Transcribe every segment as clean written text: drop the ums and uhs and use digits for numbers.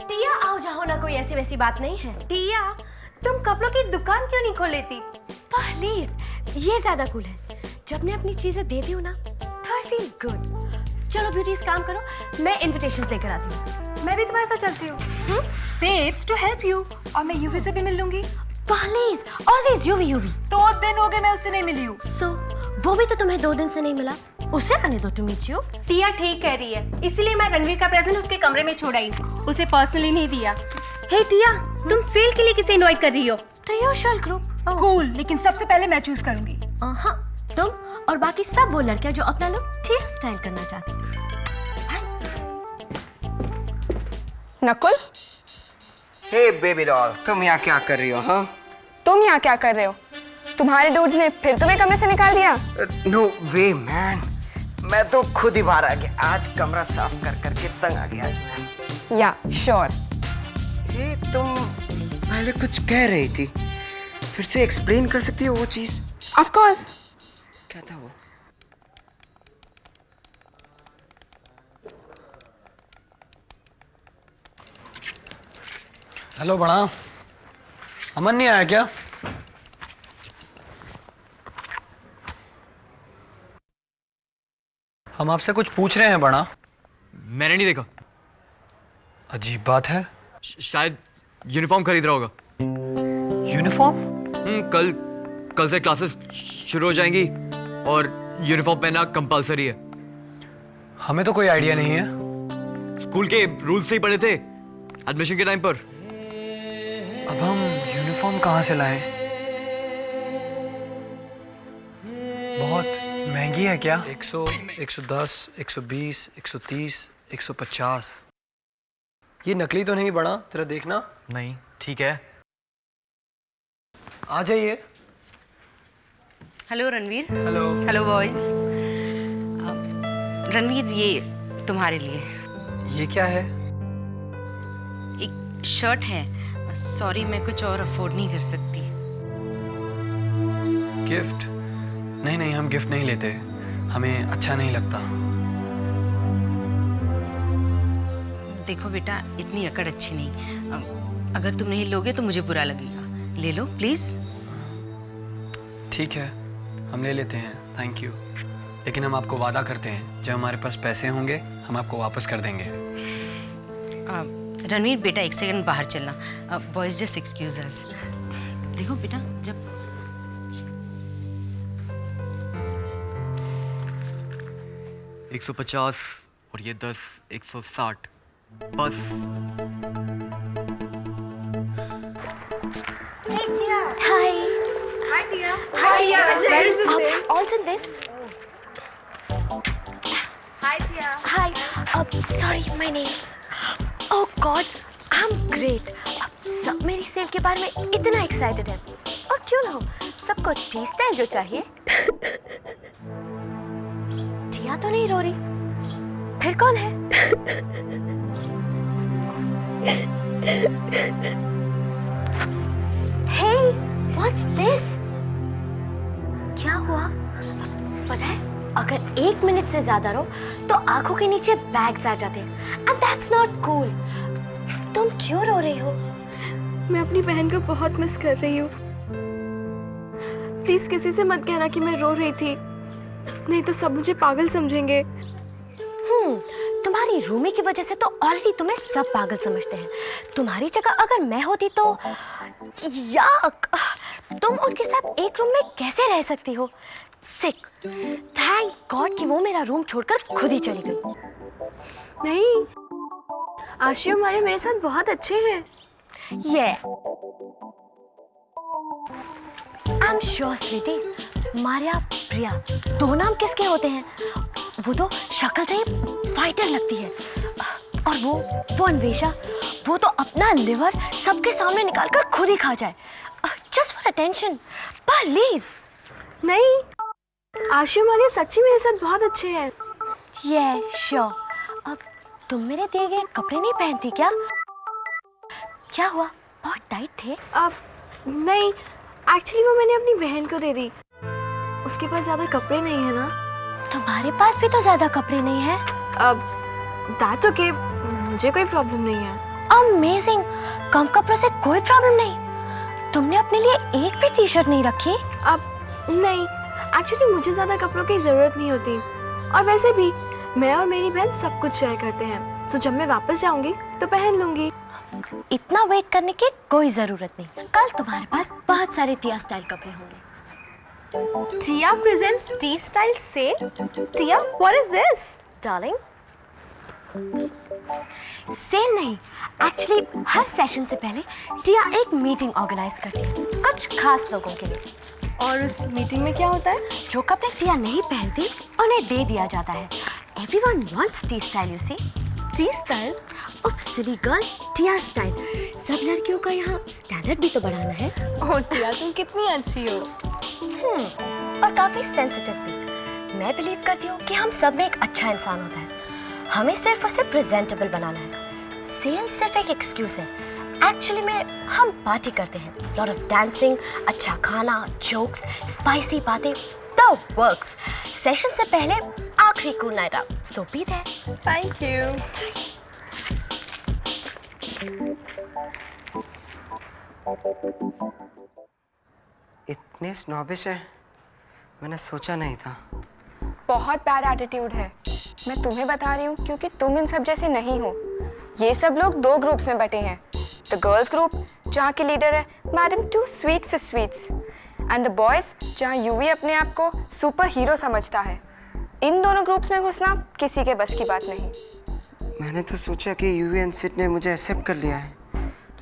टिया आओ जाओ ना, कोई ऐसी वैसी बात नहीं है। टिया तुम कपड़ों की दुकान क्यों नहीं खोल लेती? प्लीज, ये ज्यादा कूल है। जब मैं अपनी चीजें देती हूँ ना तो आई फील गुड। चलो ब्यूटीज काम करो, मैं इनविटेशन लेकर आती हूँ। मैं भी तुम्हारे साथ चलती हूँ बेब्स टू हेल्प यू, और मैं यूवी से भी मिल लूंगी। Please always UV UV. 2 दिन हो गए मैं उससे नहीं मिली हूँ। वो भी तो तुम्हें 2 दिन से नहीं मिला, उसे आने दो टू मीट यू। टिया ठीक कह रही है, इसीलिए मैं रणवीर का प्रेजेंट उसके कमरे में छोड़ आई, उसे पर्सनली नहीं दिया। हे टिया, तुम सेल के लिए किसे इनवाइट कर रही हो? तो योशल ग्रुप। कूल, लेकिन सबसे पहले मैं चूज करूंगी। हाँ, तुम और बाकी सब वो लड़कियां जो अपना लुक ठीक स्टाइल करना चाहती हैं। नकुल, हे बेबी डॉल, तुम यहाँ क्या कर रही हो? हाँ, तुम यहाँ क्या कर रहे हो? तुम्हारे डूड्स ने फिर तुम्हें कमरे से निकाल दिया? नो वे मैन, मैं तो खुद ही बाहर आ गया। आज कमरा साफ कर करके तंग आ गया आज। या श्योर। हे, तुम पहले कुछ कह रही थी, फिर से एक्सप्लेन कर सकती हो वो चीज? Of course. क्या था वो? हेलो बड़ा, अमन नहीं आया क्या? हम आपसे कुछ पूछ रहे हैं बड़ा। मैंने नहीं देखा। अजीब बात है। शायद यूनिफॉर्म खरीद रहा होगा। यूनिफॉर्म? कल से क्लासेस शुरू हो जाएंगी और यूनिफॉर्म पहनना कंपलसरी है। हमें तो कोई आइडिया नहीं है। स्कूल के रूल्स से ही पढ़े थे एडमिशन के टाइम पर। अब हम यूनिफॉर्म कहाँ से लाएं? बहुत महंगी है क्या? 100, 110, 120, 130, 150। ये नकली तो नहीं बड़ा? तेरा देखना। नहीं, ठीक है। आ जाइए। Hello Ranveer. Hello. Hello boys. Ranveer, ये तुम्हारे लिए ये क्या है? एक शर्ट है। सॉरी, मैं कुछ और अफोर्ड नहीं कर सकती। गिफ्ट? नहीं नहीं, हम गिफ्ट नहीं लेते, हमें अच्छा नहीं लगता। देखो बेटा, इतनी अकड़ अच्छी नहीं। अगर तुम नहीं लोगे तो मुझे बुरा लगेगा। ले लो प्लीज। ठीक है, हम ले लेते हैं, थैंक यू। लेकिन हम आपको वादा करते हैं, जब हमारे पास पैसे होंगे हम आपको वापस कर देंगे। रणवीर बेटा, एक सेकंड बाहर चलना। बॉयज जस्ट एक्सक्यूज अस। देखो बेटा, जब 150 और ये 10, 160 बस। Hi. Hi Tia. Also this. Hi Tia. Hi. Sorry, my nails. Oh God, I'm great. सब मेरी सेल के बारे में इतना एक्साइटेड है। और क्यों ना हो, सबको टी स्टाइल जो चाहिए। टिया तो नहीं रो रही, फिर कौन है? Hey, what's this? क्या हुआ? पता है, अगर 1 मिनट से ज्यादा रो तो आंखों के नीचे बैग्स आ जाते हैं, and that's not cool. तुम क्यों रो रही हो? मैं अपनी बहन को बहुत मिस कर रही हूँ। प्लीज किसी से मत कहना कि मैं रो रही थी, नहीं तो सब मुझे पागल समझेंगे। तुम्हारी रूमी की वजह से तो ऑलरेडी तुम्हें सब पागल समझते हैं। तुम्हारी जगह अगर मैं होती तो याक, तुम उनके साथ एक रूम में कैसे रह सकती हो? सिक। थैंक गॉड कि वो मेरा रूम छोड़कर खुद ही चली गई। नहीं, आशिया हमारे मेरे साथ बहुत अच्छे हैं। I am sure sweety, Maria Priya 2 नाम किसके होते हैं? वो तो शक्ल से ही फाइटर लगती है। और वो अन्वेषा, वो तो अपना लिवर सबके सामने निकालकर खुद ही खा जाए, जस्ट फॉर अटेंशन। प्लीज। नहीं, आशिया हमारे सच्ची मेरे साथ बहुत अच्छे हैं। श्योर। अब तुम मेरे दिए गए कपड़े नहीं पहनती क्या? क्या हुआ, बहुत टाइट थे? अब नहीं, एक्चुअली वो मैंने अपनी बहन को दे दी। उसके पास ज्यादा कपड़े नहीं है ना? तुम्हारे पास भी तो ज्यादा कपड़े नहीं है। अब दैट्स ओके, मुझे कोई प्रॉब्लम नहीं है। अमेजिंग, कम कपड़ों से कोई प्रॉब्लम नहीं। तुमने अपने लिए एक भी टी शर्ट नहीं रखी? अब नहीं, एक्चुअली मुझे ज्यादा कपड़ों की जरूरत नहीं होती, और वैसे भी मैं और मेरी बहन सब कुछ शेयर करते हैं, तो जब मैं वापस जाऊंगी तो पहन लूंगी। इतना वेट करने की कोई जरूरत नहीं। कल तुम्हारे पास बहुत सारे टिया स्टाइल कपड़े होंगे। Tia presents T style sale. Tia, what is this? Darling, sale नहीं, एक्चुअली हर सेशन से पहले टिया एक मीटिंग ऑर्गेनाइज करती है कुछ खास लोगों के लिए। और उस मीटिंग में क्या होता है? जो कपड़े टिया नहीं पहनती उन्हें दे दिया जाता है। Everyone wants T style, you see. T style? Oh silly girl, Tia style. सब लड़कियों का यहाँ स्टैंडर्ड भी तो बढ़ाना है। ओह टिया, तुम कितनी अच्छी हो। और काफी सेंसिटिव भी। मैं बिलीव करती हूँ कि हम सब में एक अच्छा इंसान होता है, हमें सिर्फ उसे प्रेजेंटेबल बनाना है। सेल सिर्फ एक एक्सक्यूज है। एक्चुअली में हम पार्टी करते हैं, लॉट ऑफ डांसिंग, अच्छा खाना, जोक्स, स्पाइसी बातें, द वर्क्स। सेशन से पहले आखिरी cool night out, so be there. Thank you. इतने स्नॉबिश है, मैंने सोचा नहीं था। बहुत बैड एटीट्यूड है। मैं तुम्हें बता रही हूँ क्योंकि तुम इन सब जैसे नहीं हो। ये सब लोग दो ग्रुप्स में बटे हैं। द गर्ल्स ग्रुप, जहाँ की लीडर है madam too sweet for sweets, and the boys, जहाँ यूवी अपने आप को सुपर हीरो समझता है। इन दोनों ग्रुप्स में घुसना किसी के बस की बात नहीं। मैंने तो सोचा कि यूवी एंड सिड ने मुझे एक्सेप्ट कर लिया है,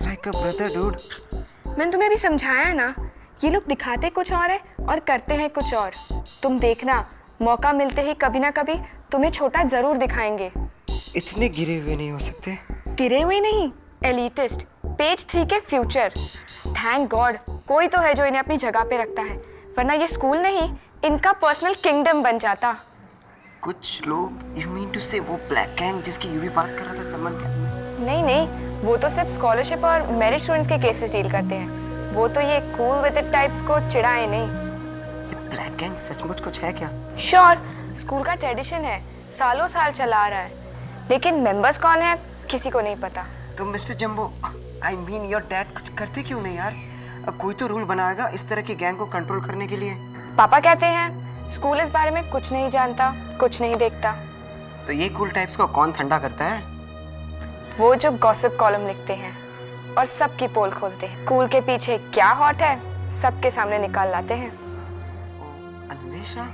लाइक अ ब्रदर डूड। मैंने तुम्हें भी समझाया है ना, ये लोग दिखाते कुछ और है और करते हैं कुछ और। तुम देखना, मौका मिलते ही कभी ना कभी तुम्हें छोटा जरूर दिखाएंगे। इतने गिरे हुए नहीं हो सकते। गिरे हुए नहीं, एलिटिस्ट, पेज 3 के फ्यूचर। थैंक गॉड कोई तो है जो इन्हें अपनी जगह पे रखता है, वरना ये स्कूल नहीं, इनका पर्सनल किंगडम बन जाता। कुछ लोग, यू मीन टू से वो ब्लैक गैंग जिसकी यूवी बात कर रहा था सलमान खान? नहीं नहीं, वो तो सिर्फ स्कॉलरशिप और मेरिट स्टूडेंट्स के केसेस डील करते हैं। वो तो ये कूल विद इट टाइप्स को चिढ़ाए नहीं। ये ब्लैक गैंग सचमुच कुछ है क्या? श्योर, स्कूल का ट्रेडिशन है, सालों साल चला आ रहा है, लेकिन मेंबर्स कौन है किसी को नहीं पता। तो mister jumbo, I mean your dad कुछ करते क्यों नहीं यार? कोई तो रूल बनाएगा इस तरह के गैंग को कंट्रोल करने के लिए। पापा कहते हैं स्कूल इस बारे में कुछ नहीं जानता, कुछ नहीं देखता। तो ये कूल टाइप्स को कौन ठंडा करता है? वो जो गॉसिप कॉलम लिखते हैं और सबकी पोल खोलते हैं। कूल के पीछे क्या हॉट है सबके सामने निकाल लाते हैं। अन्वेषा?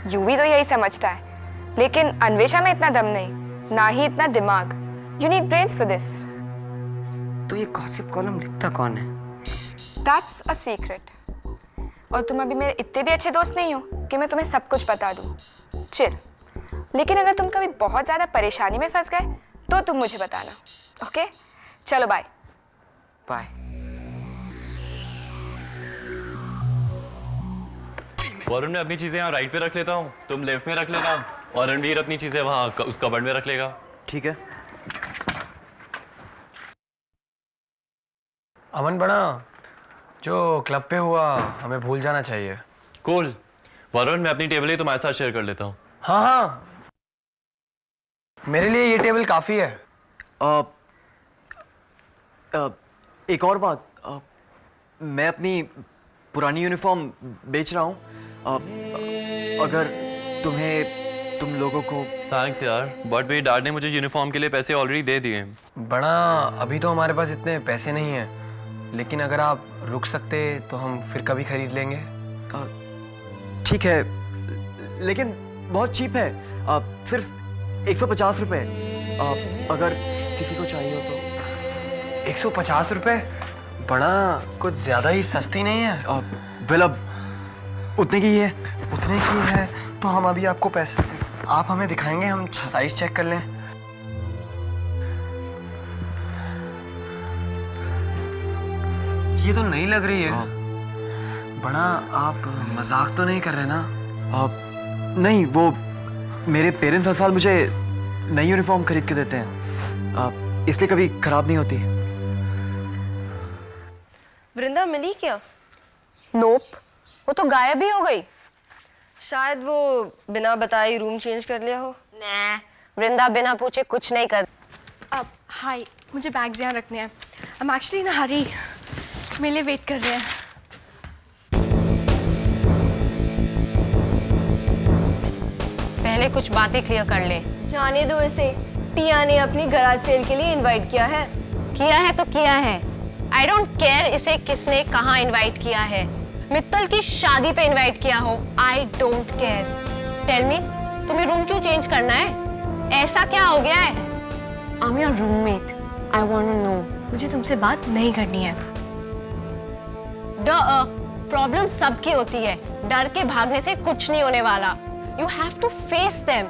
यूवी तो यही समझता है, लेकिन अन्वेषा में इतना दम नहीं, ना ही इतना दिमाग। You need brains for this. तो ये गॉसिप कॉलम लिखता कौन है? That's a secret. और तुम अभी मेरे इतने भी अच्छे दोस्त नहीं हो कि मैं तुम्हें सब कुछ बता दूं। चिल। लेकिन अगर तुम कभी बहुत ज़्यादा परेशानी में फंस गए तो तुम मुझे बताना, ओके? चलो बाय। बाय। वरुण, मैं अपनी चीजें यहाँ राइट पे रख लेता हूँ, तुम लेफ्ट में रख लेना, और रणवीर अपनी चीजें वहाँ उस कबर्ड में रख लेगा। ठीक है। अमन बड़ा, जो क्लब पे हुआ हमें भूल जाना चाहिए। कूल। वरुण, मैं अपनी टेबल ही तुम्हारे साथ शेयर कर लेता हूँ। हाँ हाँ, मेरे लिए ये टेबल काफी है। एक और बात, मैं अपनी पुरानी यूनिफॉर्म बेच रहा हूँ। अगर तुम लोगों को। थैंक्स यार, बट मेरी डैड ने मुझे यूनिफॉर्म के लिए पैसे ऑलरेडी दे दिए हैं। बड़ा, अभी तो हमारे पास इतने पैसे नहीं हैं, लेकिन अगर आप रुक सकते तो हम फिर कभी खरीद लेंगे। ठीक है, लेकिन बहुत चीप है, सिर्फ 150 रुपए। अगर किसी को चाहिए हो तो। 150 रुपए? बड़ा, कुछ ज्यादा ही सस्ती नहीं है? वेल, अब उतने की ही है। उतने की है तो हम अभी आपको पैसे, आप हमें दिखाएंगे, हम साइज चेक कर लें। ये तो नहीं लग रही है। बड़ा, आप मजाक तो नहीं कर रहे ना? नहीं, वो मेरे पेरेंट्स हर साल मुझे नई यूनिफॉर्म खरीद के देते हैं, इसलिए कभी खराब नहीं होती। वृंदा मिली क्या? नोप, वो तो गायब ही हो गई। शायद वो बिना बताए रूम चेंज कर लिया हो। ना, वृंदा बिना पूछे कुछ नहीं कर। अब हाय, मुझे बैग्स यहाँ रखने हैं। आई एम एक्चुअली इन अ हरी, मेरे लिए वेट कर रहे हैं। पहले कुछ बातें क्लियर कर ले। जाने दो इसे, टिया ने अपनी गराज सेल के लिए इनवाइट किया है। किया है तो किया है। आई डोंट केयर इसे किसने कहाँ इनवाइट किया है। मित्तल की शादी पे इनवाइट किया हो, I don't care. Tell me, तुम्हें रूम क्यों चेंज करना है? ऐसा क्या हो गया है? I am your roommate, I want to know. मुझे तुमसे बात नहीं करनी है। प्रॉब्लम सबकी होती है, डर के भागने से कुछ नहीं होने वाला। You have to face them.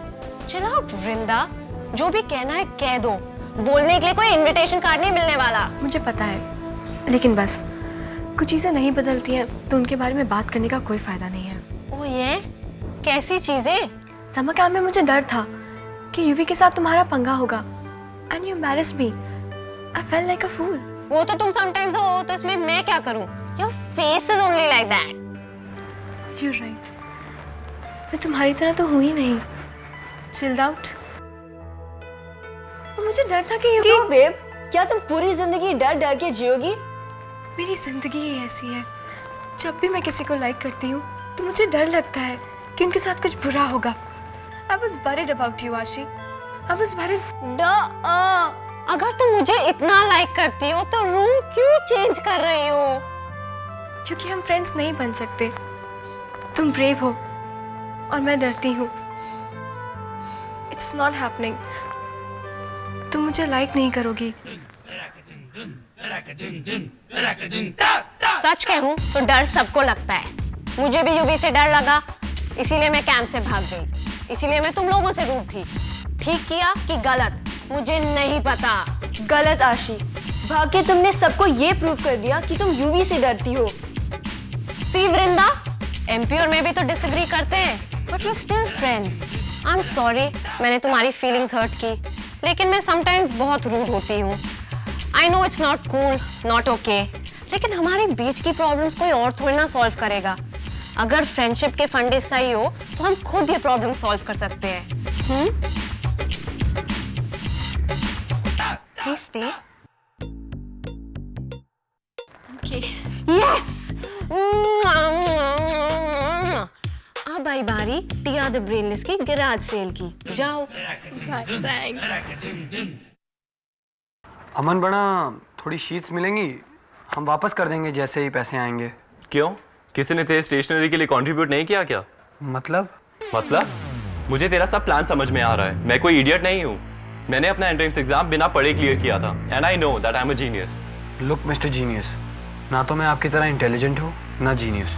Chill out Vrinda, जो भी कहना है कह दो। बोलने के लिए कोई इनविटेशन कार्ड नहीं मिलने वाला। मुझे पता है, लेकिन बस कुछ चीज़ें नहीं बदलती हैं तो उनके बारे में बात करने का कोई फायदा नहीं है। ओ ये कैसी चीजें? समर कैंप में मुझे डर था कि यूवी के साथ तुम्हारा पंगा होगा, and you embarrassed me. I felt like a fool. वो तो तुम समटाइम्स हो, तो इसमें मैं क्या करूं? Your face is only like that. You're right. मैं तुम्हारी तरह तो हूँ ही नहीं। Chilled out. और मुझे डर था कि क्यों बेब, क्या तुम पूरी जिंदगी डर डर के जियोगी? मेरी जिंदगी ही ऐसी है। जब भी मैं किसी को लाइक करती हूँ तो मुझे डर लगता है कि उनके साथ कुछ बुरा होगा। I was worried about you, आशी। I was worried. अगर तुम मुझे इतना लाइक करती हो तो रूम क्यों चेंज कर रही हो? क्योंकि हम फ्रेंड्स नहीं बन सकते। तुम ब्रेव हो और मैं डरती हूँ। It's not happening. तुम मुझे लाइक नहीं करोगी। सच कहूँ तो डर सबको लगता है। मुझे भी यूवी से डर लगा, इसीलिए मैं कैंप से भाग गई। इसीलिए मैं तुम लोगों से रूठ थी। ठीक किया कि गलत, मुझे नहीं पता। गलत आशी, भाग के तुमने सबको ये प्रूव कर दिया कि तुम यूवी से डरती हो। सी वृंदा, एमपी और मैं भी तो डिसएग्री करते हैं, but we still friends. I am sorry, मैंने तुम्हारी फीलिंग्स हर्ट की, लेकिन मैं समटाइम्स बहुत रूड होती हूँ। I know it's not cool, not okay, लेकिन हमारे बीच की प्रॉब्लम्स कोई और थोड़ी ना सॉल्व करेगा। अगर फ्रेंडशिप के फंडे सही हो तो हम खुद ये प्रॉब्लम सॉल्व कर सकते हैं। Please stay. Okay. यस, अब आई बारी टिया द ब्रेनलेस की गैराज सेल की। जाओ। अमन बना, थोड़ी शीट्स मिलेंगी, हम वापस कर देंगे जैसे ही पैसे आएंगे। क्यों? किसी ने तेरे स्टेशनरी के लिए कंट्रीब्यूट नहीं किया क्या? मतलब? मुझे तेरा सब प्लान समझ में आ रहा है। मैं कोई इडियट नहीं हूँ। मैंने अपना एंट्रेंस एग्जाम बिना पढ़े क्लियर किया था, and I know that I am a genius. Look mister genius, ना तो मैं आपकी तरह इंटेलिजेंट हूँ, ना जीनियस।